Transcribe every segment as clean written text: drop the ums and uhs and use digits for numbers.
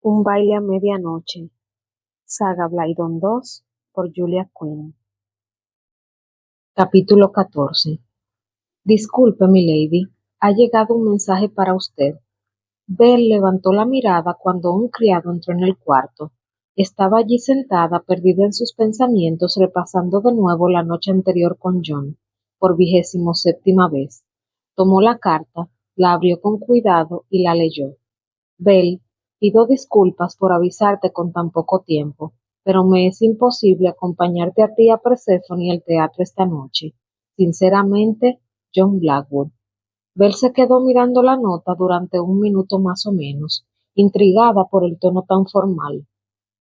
Un baile a medianoche. Saga Blaydon 2 por Julia Quinn. Capítulo 14. Disculpe, milady, ha llegado un mensaje para usted. Belle levantó la mirada cuando un criado entró en el cuarto. Estaba allí sentada, perdida en sus pensamientos, repasando de nuevo la noche anterior con John, por 27ª vez. Tomó la carta, la abrió con cuidado y la leyó. Belle, pido disculpas por avisarte con tan poco tiempo, pero me es imposible acompañarte a ti y a Perséfone al teatro esta noche. Sinceramente, John Blackwood. Belle se quedó mirando la nota durante un minuto más o menos, intrigada por el tono tan formal.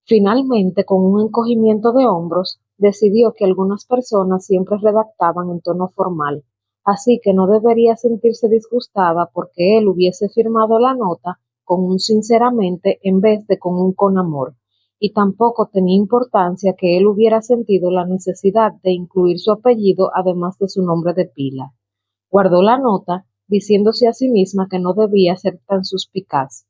Finalmente, con un encogimiento de hombros, decidió que algunas personas siempre redactaban en tono formal, así que no debería sentirse disgustada porque él hubiese firmado la nota con un sinceramente en vez de con un con amor, y tampoco tenía importancia que él hubiera sentido la necesidad de incluir su apellido además de su nombre de pila. Guardó la nota, diciéndose a sí misma que no debía ser tan suspicaz.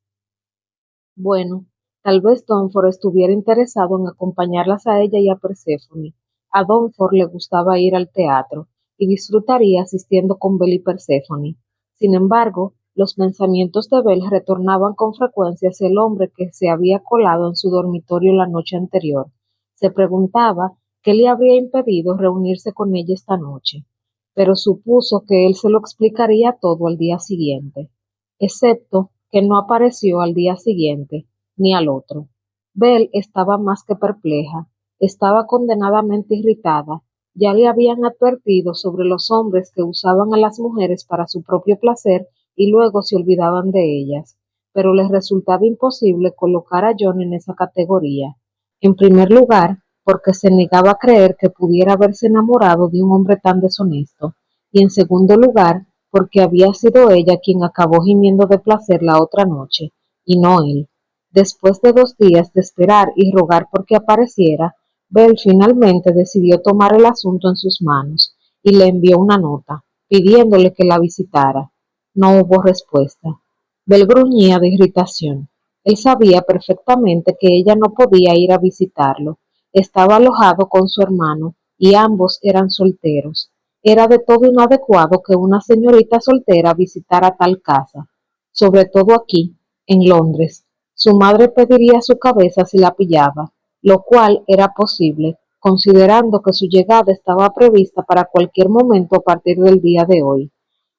Bueno, tal vez Dunford estuviera interesado en acompañarlas a ella y a Perséfone. A Dunford le gustaba ir al teatro, y disfrutaría asistiendo con Belle y Perséfone. Sin embargo, los pensamientos de Belle retornaban con frecuencia hacia el hombre que se había colado en su dormitorio la noche anterior. Se preguntaba qué le habría impedido reunirse con ella esta noche, pero supuso que él se lo explicaría todo al día siguiente, excepto que no apareció al día siguiente, ni al otro. Belle estaba más que perpleja, estaba condenadamente irritada. Ya le habían advertido sobre los hombres que usaban a las mujeres para su propio placer y luego se olvidaban de ellas, pero les resultaba imposible colocar a John en esa categoría. En primer lugar, porque se negaba a creer que pudiera haberse enamorado de un hombre tan deshonesto, y en segundo lugar, porque había sido ella quien acabó gimiendo de placer la otra noche, y no él. Después de 2 días de esperar y rogar por que apareciera, Belle finalmente decidió tomar el asunto en sus manos, y le envió una nota, pidiéndole que la visitara. No hubo respuesta. Belle gruñía de irritación. Él sabía perfectamente que ella no podía ir a visitarlo. Estaba alojado con su hermano, y ambos eran solteros. Era de todo inadecuado que una señorita soltera visitara tal casa, sobre todo aquí, en Londres. Su madre pediría su cabeza si la pillaba, lo cual era posible, considerando que su llegada estaba prevista para cualquier momento a partir del día de hoy.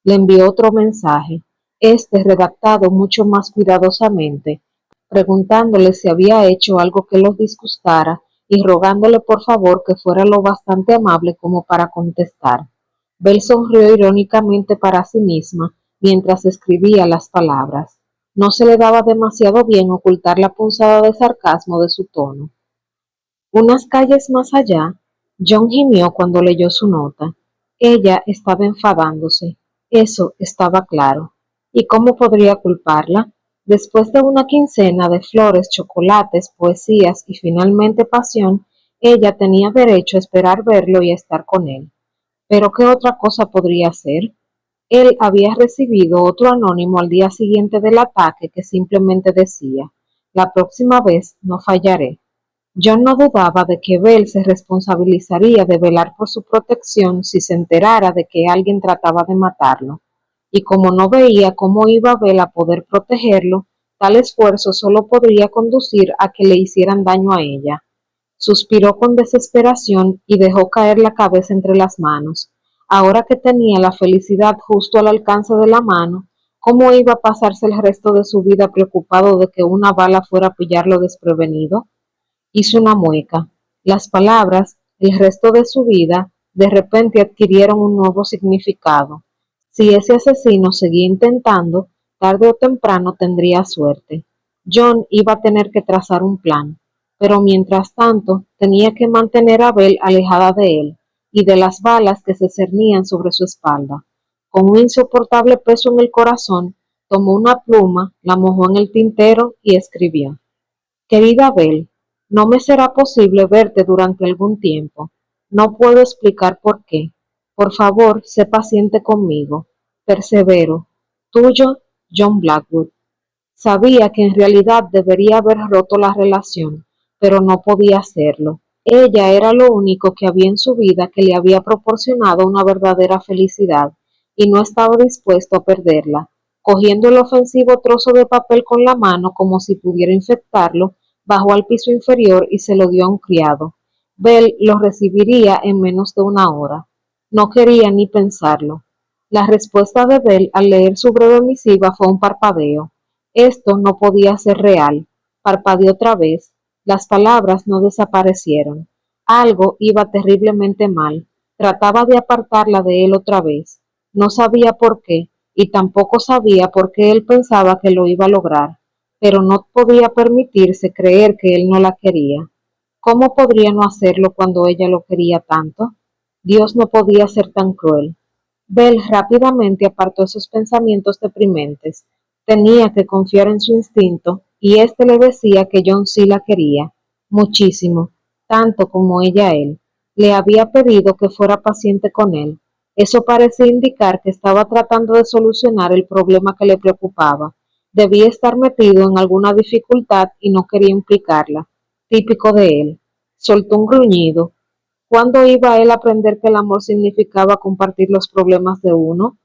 Le envió otro mensaje, este redactado mucho más cuidadosamente, preguntándole si había hecho algo que los disgustara y rogándole por favor que fuera lo bastante amable como para contestar. Belle sonrió irónicamente para sí misma mientras escribía las palabras. No se le daba demasiado bien ocultar la punzada de sarcasmo de su tono. Unas calles más allá, John gimió cuando leyó su nota. Ella estaba enfadándose, eso estaba claro. ¿Y cómo podría culparla? Después de una quincena de flores, chocolates, poesías y finalmente pasión, ella tenía derecho a esperar verlo y a estar con él. Pero ¿qué otra cosa podría hacer? Él había recibido otro anónimo al día siguiente del ataque que simplemente decía: la próxima vez no fallaré. John no dudaba de que Belle se responsabilizaría de velar por su protección si se enterara de que alguien trataba de matarlo, y como no veía cómo iba Belle a poder protegerlo, tal esfuerzo solo podría conducir a que le hicieran daño a ella. Suspiró con desesperación y dejó caer la cabeza entre las manos. Ahora que tenía la felicidad justo al alcance de la mano, ¿cómo iba a pasarse el resto de su vida preocupado de que una bala fuera a pillarlo desprevenido? Hizo una mueca. Las palabras, el resto de su vida, de repente adquirieron un nuevo significado. Si ese asesino seguía intentando, tarde o temprano tendría suerte. John iba a tener que trazar un plan, pero mientras tanto tenía que mantener a Belle alejada de él y de las balas que se cernían sobre su espalda. Con un insoportable peso en el corazón, tomó una pluma, la mojó en el tintero y escribió: querida Belle, no me será posible verte durante algún tiempo. No puedo explicar por qué. Por favor, sé paciente conmigo. Persevero. Tuyo, John Blackwood. Sabía que en realidad debería haber roto la relación, pero no podía hacerlo. Ella era lo único que había en su vida que le había proporcionado una verdadera felicidad, y no estaba dispuesto a perderla. Cogiendo el ofensivo trozo de papel con la mano como si pudiera infectarlo, bajó al piso inferior y se lo dio a un criado. Bell lo recibiría en menos de una hora. No quería ni pensarlo. La respuesta de Bell al leer su breve misiva fue un parpadeo. Esto no podía ser real. Parpadeó otra vez. Las palabras no desaparecieron. Algo iba terriblemente mal. Trataba de apartarla de él otra vez. No sabía por qué, y tampoco sabía por qué él pensaba que lo iba a lograr, pero no podía permitirse creer que él no la quería. ¿Cómo podría no hacerlo cuando ella lo quería tanto? Dios no podía ser tan cruel. Bell rápidamente apartó esos pensamientos deprimentes. Tenía que confiar en su instinto, y éste le decía que John sí la quería, muchísimo, tanto como ella a él. Le había pedido que fuera paciente con él. Eso parecía indicar que estaba tratando de solucionar el problema que le preocupaba. Debía estar metido en alguna dificultad y no quería implicarla. Típico de él. Soltó un gruñido. ¿Cuándo iba él a aprender que el amor significaba compartir los problemas de uno?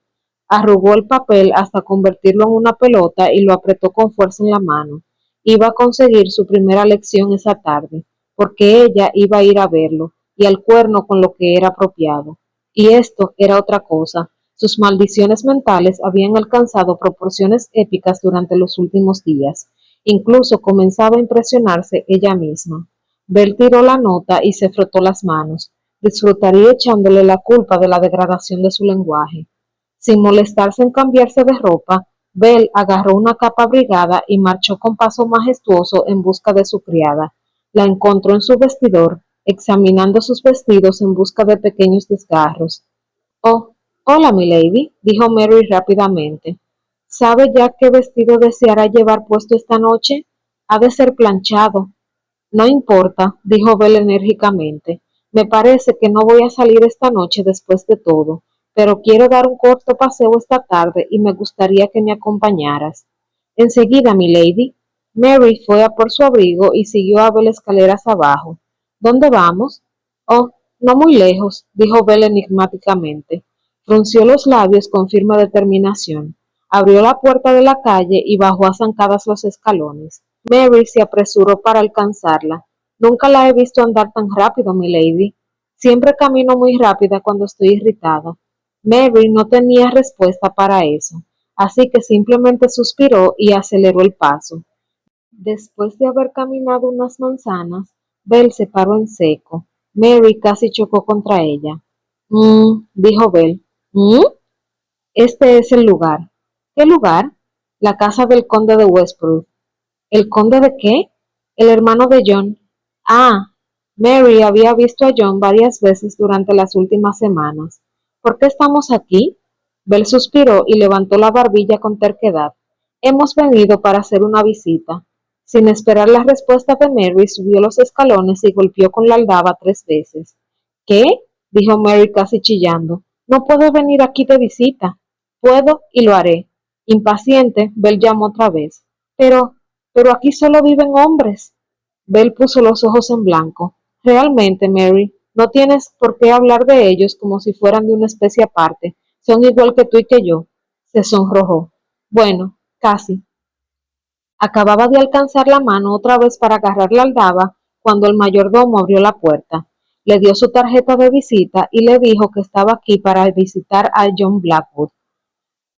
Arrugó el papel hasta convertirlo en una pelota y lo apretó con fuerza en la mano. Iba a conseguir su primera lección esa tarde, porque ella iba a ir a verlo, y al cuerno con lo que era apropiado. Y esto era otra cosa. Sus maldiciones mentales habían alcanzado proporciones épicas durante los últimos días. Incluso comenzaba a impresionarse ella misma. Bell tiró la nota y se frotó las manos. Disfrutaría echándole la culpa de la degradación de su lenguaje. Sin molestarse en cambiarse de ropa, Bell agarró una capa abrigada y marchó con paso majestuoso en busca de su criada. La encontró en su vestidor, examinando sus vestidos en busca de pequeños desgarros. Oh, hola, milady, dijo Mary rápidamente. ¿Sabe ya qué vestido deseará llevar puesto esta noche? Ha de ser planchado. No importa, dijo Bell enérgicamente. Me parece que no voy a salir esta noche después de todo, pero quiero dar un corto paseo esta tarde y me gustaría que me acompañaras. Enseguida, milady. Mary fue a por su abrigo y siguió a Bell escaleras abajo. ¿Dónde vamos? Oh, no muy lejos, dijo Bell enigmáticamente. Frunció los labios con firme determinación. Abrió la puerta de la calle y bajó a zancadas los escalones. Mary se apresuró para alcanzarla. Nunca la he visto andar tan rápido, milady. Siempre camino muy rápida cuando estoy irritada. Mary no tenía respuesta para eso, así que simplemente suspiró y aceleró el paso. Después de haber caminado unas manzanas, Bell se paró en seco. Mary casi chocó contra ella. Dijo Bell. ¿Mm? Este es el lugar. ¿Qué lugar? La casa del conde de Westbrook. ¿El conde de qué? El hermano de John. Ah, Mary había visto a John varias veces durante las últimas semanas. ¿Por qué estamos aquí? Bell suspiró y levantó la barbilla con terquedad. Hemos venido para hacer una visita. Sin esperar la respuesta de Mary, subió los escalones y golpeó con la aldaba 3 veces. ¿Qué? Dijo Mary casi chillando. No puedo venir aquí de visita. Puedo y lo haré. Impaciente, Bell llamó otra vez. Pero aquí solo viven hombres. Bell puso los ojos en blanco. Realmente, Mary, no tienes por qué hablar de ellos como si fueran de una especie aparte. Son igual que tú y que yo. Se sonrojó. Bueno, casi. Acababa de alcanzar la mano otra vez para agarrar la aldaba cuando el mayordomo abrió la puerta. Le dio su tarjeta de visita y le dijo que estaba aquí para visitar a John Blackwood.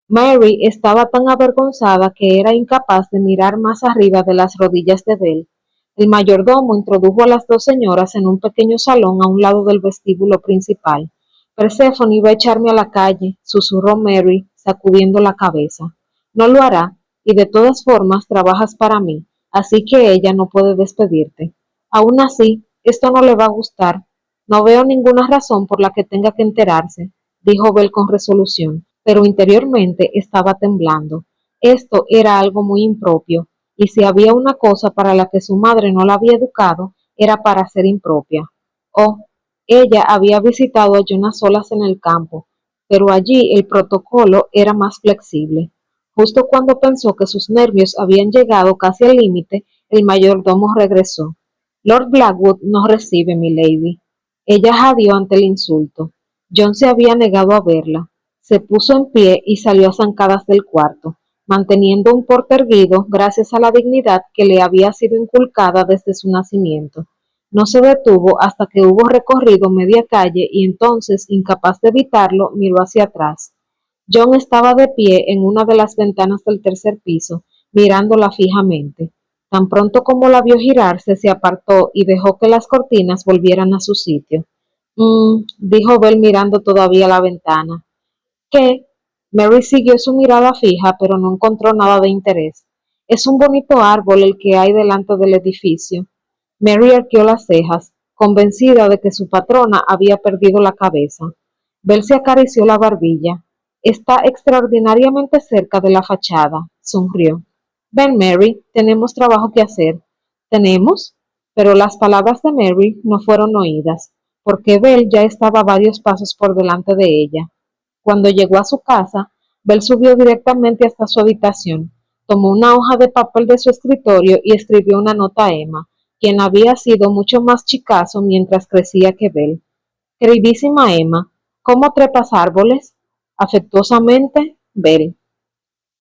Mary estaba tan avergonzada que era incapaz de mirar más arriba de las rodillas de Bell. El mayordomo introdujo a las dos señoras en un pequeño salón a un lado del vestíbulo principal. Perséfone iba a echarme a la calle, susurró Mary, sacudiendo la cabeza. No lo hará, y de todas formas trabajas para mí, así que ella no puede despedirte. Aún así, esto no le va a gustar. No veo ninguna razón por la que tenga que enterarse, dijo Bell con resolución, pero interiormente estaba temblando. Esto era algo muy impropio, y si había una cosa para la que su madre no la había educado, era para ser impropia. Oh, ella había visitado a John a solas en el campo, pero allí el protocolo era más flexible. Justo cuando pensó que sus nervios habían llegado casi al límite, el mayordomo regresó. Lord Blackwood no recibe, milady. Ella jadeó ante el insulto. John se había negado a verla. Se puso en pie y salió a zancadas del cuarto, manteniendo un porte erguido gracias a la dignidad que le había sido inculcada desde su nacimiento. No se detuvo hasta que hubo recorrido media calle y entonces, incapaz de evitarlo, miró hacia atrás. John estaba de pie en una de las ventanas del tercer piso, mirándola fijamente. Tan pronto como la vio girarse, se apartó y dejó que las cortinas volvieran a su sitio. Dijo Bell mirando todavía la ventana. ¿Qué? Mary siguió su mirada fija, pero no encontró nada de interés. Es un bonito árbol el que hay delante del edificio. Mary arqueó las cejas, convencida de que su patrona había perdido la cabeza. Bell se acarició la barbilla. Está extraordinariamente cerca de la fachada, sonrió. Ven, Mary, tenemos trabajo que hacer. ¿Tenemos? Pero las palabras de Mary no fueron oídas, porque Bell ya estaba varios pasos por delante de ella. Cuando llegó a su casa, Bell subió directamente hasta su habitación, tomó una hoja de papel de su escritorio y escribió una nota a Emma, quien había sido mucho más chicazo mientras crecía que Bell. Queridísima Emma, ¿cómo trepas árboles? Afectuosamente, Bell.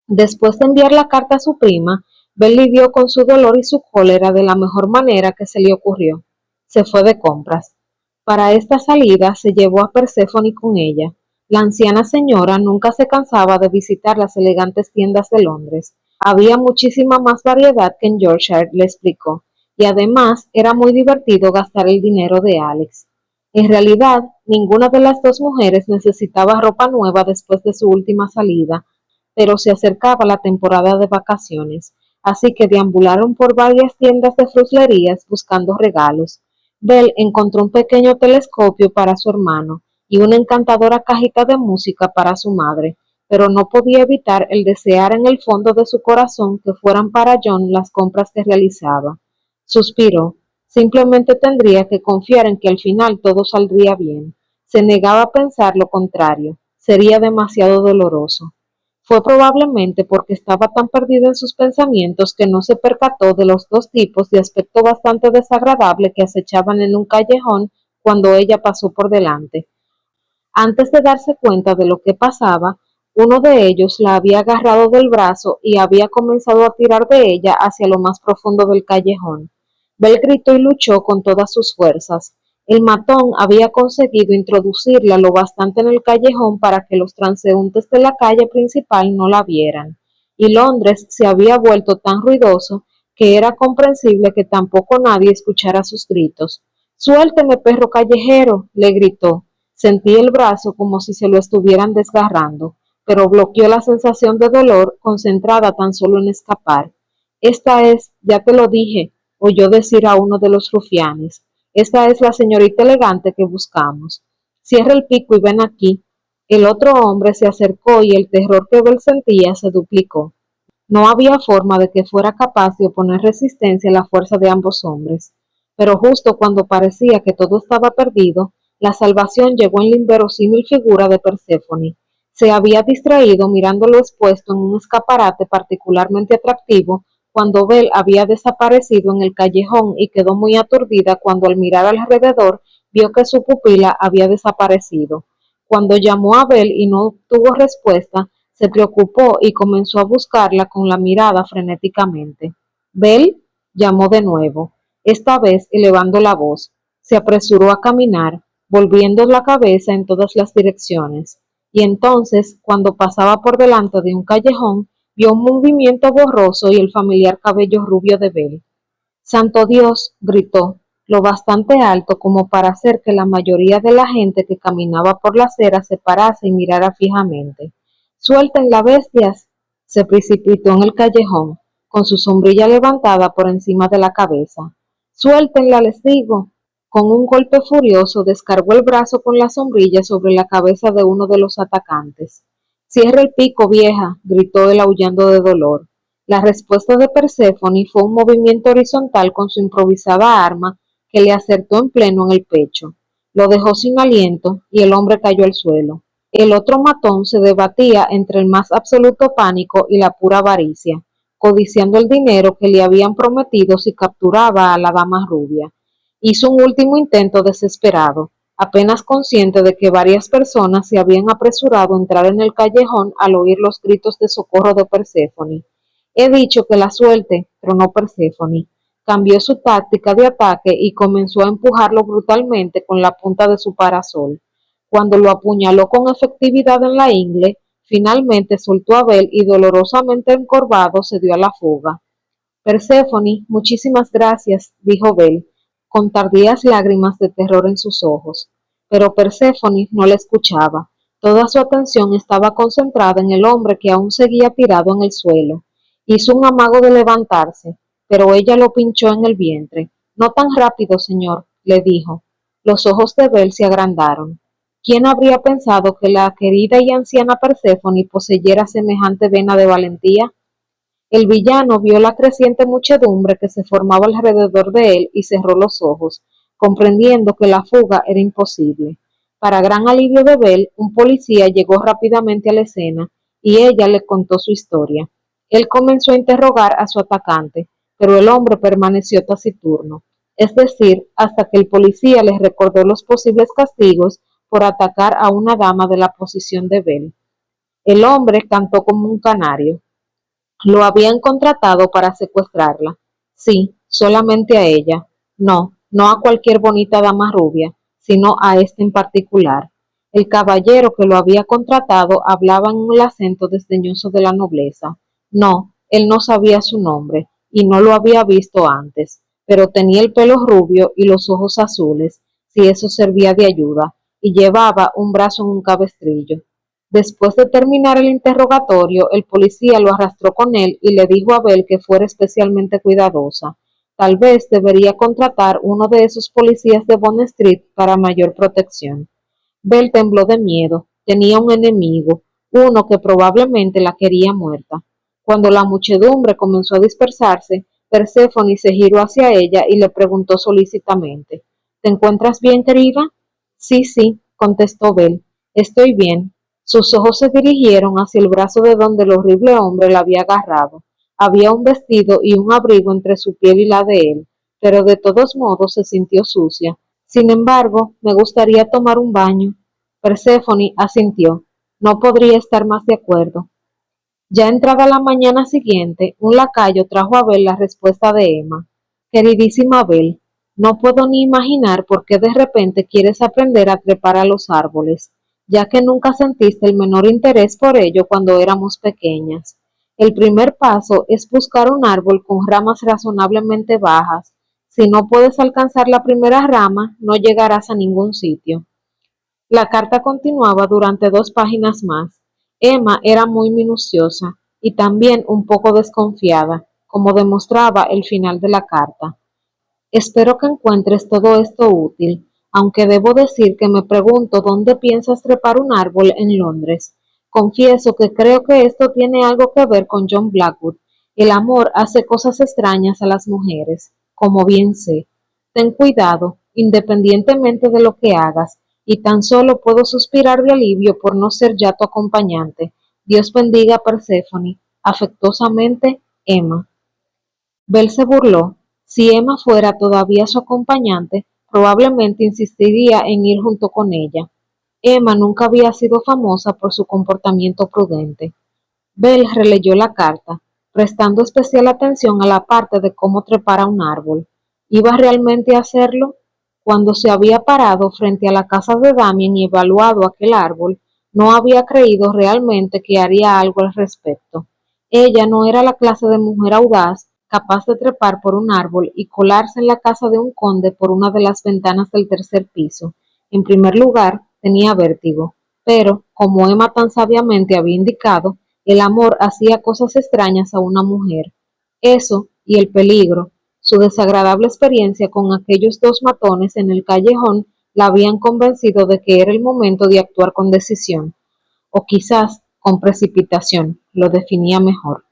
Después de enviar la carta a su prima, Bell lidió con su dolor y su cólera de la mejor manera que se le ocurrió. Se fue de compras. Para esta salida se llevó a Perséfone con ella. La anciana señora nunca se cansaba de visitar las elegantes tiendas de Londres. Había muchísima más variedad que en Yorkshire, le explicó, y además era muy divertido gastar el dinero de Alex. En realidad, ninguna de las dos mujeres necesitaba ropa nueva después de su última salida, pero se acercaba la temporada de vacaciones, así que deambularon por varias tiendas de fruslerías buscando regalos. Bell encontró un pequeño telescopio para su hermano y una encantadora cajita de música para su madre, pero no podía evitar el desear en el fondo de su corazón que fueran para John las compras que realizaba. Suspiró. Simplemente tendría que confiar en que al final todo saldría bien. Se negaba a pensar lo contrario. Sería demasiado doloroso. Fue probablemente porque estaba tan perdido en sus pensamientos que no se percató de los dos tipos de aspecto bastante desagradable que acechaban en un callejón cuando ella pasó por delante. Antes de darse cuenta de lo que pasaba, uno de ellos la había agarrado del brazo y había comenzado a tirar de ella hacia lo más profundo del callejón. Bell gritó y luchó con todas sus fuerzas. El matón había conseguido introducirla lo bastante en el callejón para que los transeúntes de la calle principal no la vieran, y Londres se había vuelto tan ruidoso que era comprensible que tampoco nadie escuchara sus gritos. «Suélteme, perro callejero», le gritó. Sentí el brazo como si se lo estuvieran desgarrando, pero bloqueó la sensación de dolor concentrada tan solo en escapar. «Esta es, ya te lo dije», oyó decir a uno de los rufianes. «Esta es la señorita elegante que buscamos. Cierra el pico y ven aquí». El otro hombre se acercó y el terror que Bell sentía se duplicó. No había forma de que fuera capaz de oponer resistencia a la fuerza de ambos hombres. Pero justo cuando parecía que todo estaba perdido, la salvación llegó en la inverosímil figura de Perséfone. Se había distraído mirándolo expuesto en un escaparate particularmente atractivo cuando Bell había desaparecido en el callejón y quedó muy aturdida cuando al mirar alrededor vio que su pupila había desaparecido. Cuando llamó a Bell y no obtuvo respuesta, se preocupó y comenzó a buscarla con la mirada frenéticamente. «Bell», llamó de nuevo, esta vez elevando la voz. Se apresuró a caminar, volviendo la cabeza en todas las direcciones, y entonces, cuando pasaba por delante de un callejón, vio un movimiento borroso y el familiar cabello rubio de Bell. «¡Santo Dios!», gritó, lo bastante alto como para hacer que la mayoría de la gente que caminaba por la acera se parase y mirara fijamente. «¡Suéltenla, bestias!». Se precipitó en el callejón, con su sombrilla levantada por encima de la cabeza. «¡Suéltenla, les digo!». Con un golpe furioso descargó el brazo con la sombrilla sobre la cabeza de uno de los atacantes. «¡Cierra el pico, vieja!», gritó él aullando de dolor. La respuesta de Perséfone fue un movimiento horizontal con su improvisada arma que le acertó en pleno en el pecho. Lo dejó sin aliento y el hombre cayó al suelo. El otro matón se debatía entre el más absoluto pánico y la pura avaricia, codiciando el dinero que le habían prometido si capturaba a la dama rubia. Hizo un último intento desesperado, apenas consciente de que varias personas se habían apresurado a entrar en el callejón al oír los gritos de socorro de Perséfone. He dicho que la suerte, tronó Perséfone, cambió su táctica de ataque y comenzó a empujarlo brutalmente con la punta de su parasol. Cuando lo apuñaló con efectividad en la ingle, finalmente soltó a Bell y dolorosamente encorvado se dio a la fuga. Perséfone, muchísimas gracias, dijo Bell, con tardías lágrimas de terror en sus ojos. Pero Perséfone no la escuchaba. Toda su atención estaba concentrada en el hombre que aún seguía tirado en el suelo. Hizo un amago de levantarse, pero ella lo pinchó en el vientre. No tan rápido, señor, le dijo. Los ojos de Bell se agrandaron. ¿Quién habría pensado que la querida y anciana Perséfone poseyera semejante vena de valentía? El villano vio la creciente muchedumbre que se formaba alrededor de él y cerró los ojos, comprendiendo que la fuga era imposible. Para gran alivio de Bell, un policía llegó rápidamente a la escena y ella le contó su historia. Él comenzó a interrogar a su atacante, pero el hombre permaneció taciturno, es decir, hasta que el policía les recordó los posibles castigos por atacar a una dama de la posición de Bell. El hombre cantó como un canario. Lo habían contratado para secuestrarla. Sí, solamente a ella. No, no a cualquier bonita dama rubia, sino a esta en particular. El caballero que lo había contratado hablaba en el acento desdeñoso de la nobleza. No, él no sabía su nombre y no lo había visto antes, pero tenía el pelo rubio y los ojos azules, si eso servía de ayuda, y llevaba un brazo en un cabestrillo. Después de terminar el interrogatorio, el policía lo arrastró con él y le dijo a Bell que fuera especialmente cuidadosa. Tal vez debería contratar uno de esos policías de Bond Street para mayor protección. Bell tembló de miedo. Tenía un enemigo, uno que probablemente la quería muerta. Cuando la muchedumbre comenzó a dispersarse, Perséfone se giró hacia ella y le preguntó solícitamente: ¿Te encuentras bien, querida? Sí, sí, contestó Bell. Estoy bien. Sus ojos se dirigieron hacia el brazo de donde el horrible hombre la había agarrado. Había un vestido y un abrigo entre su piel y la de él, pero de todos modos se sintió sucia. Sin embargo, me gustaría tomar un baño. Perséfone asintió. No podría estar más de acuerdo. Ya entrada la mañana siguiente, un lacayo trajo a Bell la respuesta de Emma. Queridísima Bell, no puedo ni imaginar por qué de repente quieres aprender a trepar a los árboles, ya que nunca sentiste el menor interés por ello cuando éramos pequeñas. El primer paso es buscar un árbol con ramas razonablemente bajas. Si no puedes alcanzar la primera rama, no llegarás a ningún sitio. La carta continuaba durante 2 páginas más. Emma era muy minuciosa y también un poco desconfiada, como demostraba el final de la carta. Espero que encuentres todo esto útil, aunque debo decir que me pregunto dónde piensas trepar un árbol en Londres. Confieso que creo que esto tiene algo que ver con John Blackwood. El amor hace cosas extrañas a las mujeres, como bien sé. Ten cuidado, independientemente de lo que hagas, y tan solo puedo suspirar de alivio por no ser ya tu acompañante. Dios bendiga a Perséfone. Afectuosamente, Emma. Bell se burló. Si Emma fuera todavía su acompañante, probablemente insistiría en ir junto con ella. Emma nunca había sido famosa por su comportamiento prudente. Bell releyó la carta, prestando especial atención a la parte de cómo trepar a un árbol. ¿Iba realmente a hacerlo? Cuando se había parado frente a la casa de Damien y evaluado aquel árbol, no había creído realmente que haría algo al respecto. Ella no era la clase de mujer audaz capaz de trepar por un árbol y colarse en la casa de un conde por una de las ventanas del tercer piso. En primer lugar, tenía vértigo, pero, como Emma tan sabiamente había indicado, el amor hacía cosas extrañas a una mujer. Eso y el peligro, su desagradable experiencia con aquellos 2 matones en el callejón la habían convencido de que era el momento de actuar con decisión, o quizás con precipitación, lo definía mejor.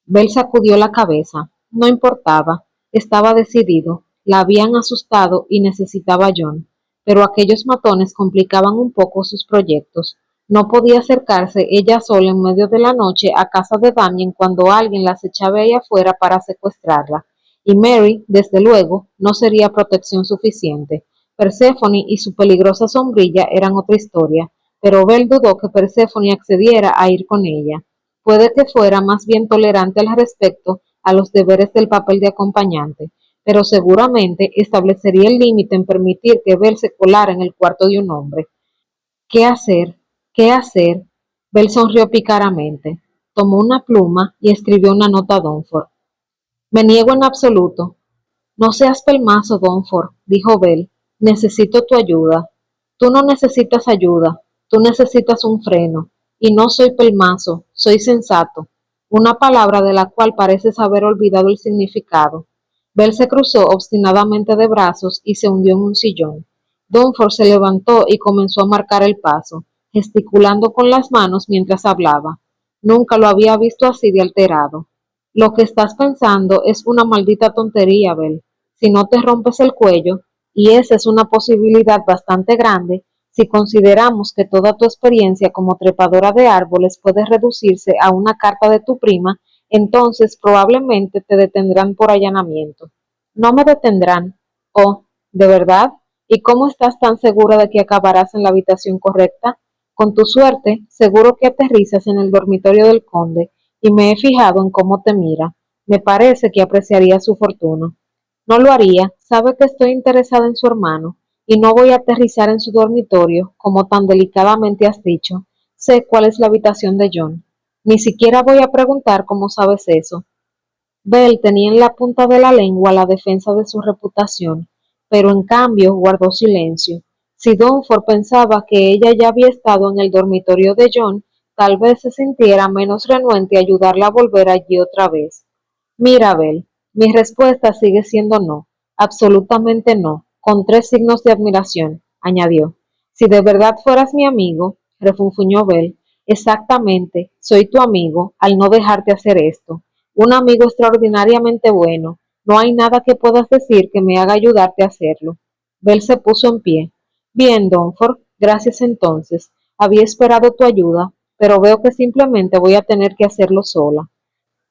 Bell sacudió la cabeza. No importaba, estaba decidido, la habían asustado y necesitaba a John, pero aquellos matones complicaban un poco sus proyectos. No podía acercarse ella sola en medio de la noche a casa de Damien cuando alguien la acechaba ahí afuera para secuestrarla, y Mary, desde luego, no sería protección suficiente. Perséfone y su peligrosa sombrilla eran otra historia, pero Belle dudó que Perséfone accediera a ir con ella. Puede que fuera más bien tolerante al respecto a los deberes del papel de acompañante, pero seguramente establecería el límite en permitir que Belle se colara en el cuarto de un hombre. ¿Qué hacer? ¿Qué hacer? Bell sonrió pícaramente, tomó una pluma y escribió una nota a Dunford. Me niego en absoluto. No seas pelmazo, Dunford, dijo Bell. Necesito tu ayuda. Tú no necesitas ayuda, tú necesitas un freno. Y no soy pelmazo, soy sensato. Una palabra de la cual pareces haber olvidado el significado. Bell se cruzó obstinadamente de brazos y se hundió en un sillón. Dunford se levantó y comenzó a marcar el paso, gesticulando con las manos mientras hablaba. Nunca lo había visto así de alterado. Lo que estás pensando es una maldita tontería, Bell. Si no te rompes el cuello, y esa es una posibilidad bastante grande, si consideramos que toda tu experiencia como trepadora de árboles puede reducirse a una carta de tu prima, entonces probablemente te detendrán por allanamiento. No me detendrán. Oh, ¿de verdad? ¿Y cómo estás tan segura de que acabarás en la habitación correcta? Con tu suerte, seguro que aterrizas en el dormitorio del conde, y me he fijado en cómo te mira. Me parece que apreciaría su fortuna. No lo haría, sabe que estoy interesada en su hermano, y no voy a aterrizar en su dormitorio, como tan delicadamente has dicho. Sé cuál es la habitación de John. Ni siquiera voy a preguntar cómo sabes eso. Bell tenía en la punta de la lengua la defensa de su reputación, pero en cambio guardó silencio. Si Dunford pensaba que ella ya había estado en el dormitorio de John, tal vez se sintiera menos renuente a ayudarla a volver allí otra vez. Mira, Bell, mi respuesta sigue siendo no, absolutamente no, con tres signos de admiración, añadió. Si de verdad fueras mi amigo, refunfuñó Bell, exactamente, soy tu amigo al no dejarte hacer esto. Un amigo extraordinariamente bueno. No hay nada que puedas decir que me haga ayudarte a hacerlo. Bell se puso en pie. Bien, Dunford, gracias entonces. Había esperado tu ayuda, pero veo que simplemente voy a tener que hacerlo sola.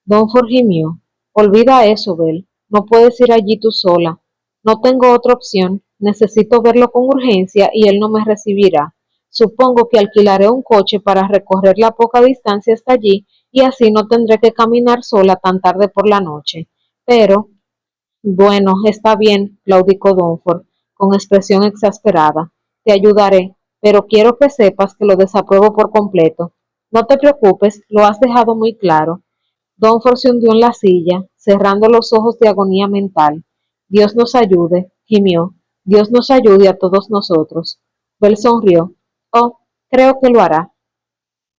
Dunford gimió. Olvida eso, Bell. No puedes ir allí tú sola. No tengo otra opción. Necesito verlo con urgencia y él no me recibirá. Supongo que alquilaré un coche para recorrer la poca distancia hasta allí y así no tendré que caminar sola tan tarde por la noche. Pero, bueno, está bien, claudicó Dunford, con expresión exasperada. Te ayudaré, pero quiero que sepas que lo desapruebo por completo. No te preocupes, lo has dejado muy claro. Dunford se hundió en la silla, cerrando los ojos de agonía mental. Dios nos ayude, gimió. Dios nos ayude a todos nosotros. Bell sonrió. Oh, creo que lo hará.